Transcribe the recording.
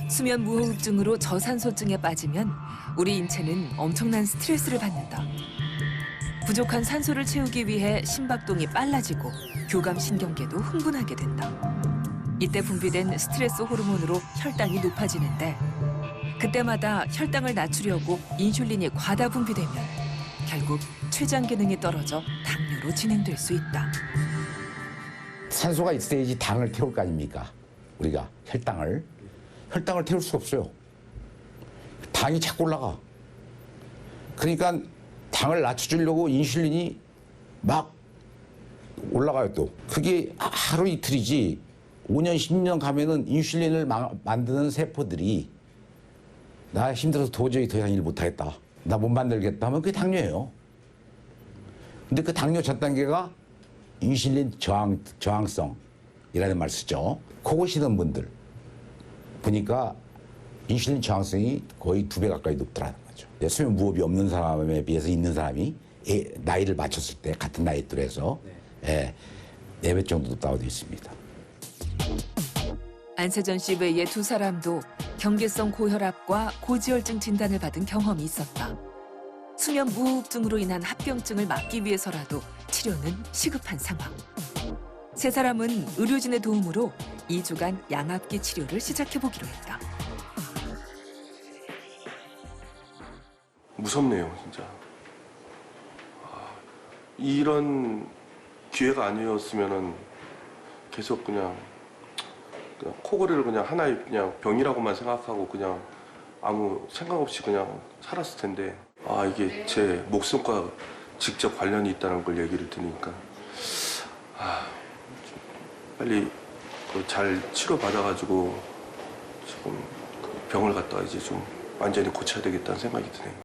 수면 무호흡증으로 저산소증에 빠지면 우리 인체는 엄청난 스트레스를 받는다. 부족한 산소를 채우기 위해 심박동이 빨라지고 교감신경계도 흥분하게 된다. 이때 분비된 스트레스 호르몬으로 혈당이 높아지는데 그때마다 혈당을 낮추려고 인슐린이 과다 분비되면 결국 췌장 기능이 떨어져 당뇨로 진행될 수 있다. 산소가 있어야지 당을 태울 거 아닙니까? 우리가 혈당을 태울 수가 없어요. 당이 자꾸 올라가. 그러니까 당을 낮춰주려고 인슐린이 막 올라가요 또. 그게 하루 이틀이지 5년, 10년 가면은 인슐린을 만드는 세포들이 나 힘들어서 도저히 더 이상 일 못하겠다. 나 못 만들겠다 하면 그게 당뇨예요. 근데 그 당뇨 첫 단계가 인슐린 저항성이라는 말 쓰죠. 코 고시는 분들 보니까 인슐린 저항성이 거의 2배 가까이 높더라는 거죠. 수면 무호흡이 없는 사람에 비해서 있는 사람이 나이를 맞췄을 때 같은 나이 또래에서 4배 정도 높다고 되어 있습니다. 안세전 씨 외에 2사람도 경계성 고혈압과 고지혈증 진단을 받은 경험이 있었다. 수면 무호흡증으로 인한 합병증을 막기 위해서라도 치료는 시급한 상황. 3사람은 의료진의 도움으로 2주간 양압기 치료를 시작해보기로 했다. 무섭네요, 진짜. 이런 기회가 아니었으면은 계속 그냥 코골이를 그냥 하나의 그냥 병이라고만 생각하고 그냥 아무 생각 없이 그냥 살았을 텐데 이게 제 목숨과 직접 관련이 있다는 걸 얘기를 들으니까 빨리 잘 치료받아가지고 지금 병을 갖다가 이제 좀 완전히 고쳐야 되겠다는 생각이 드네요.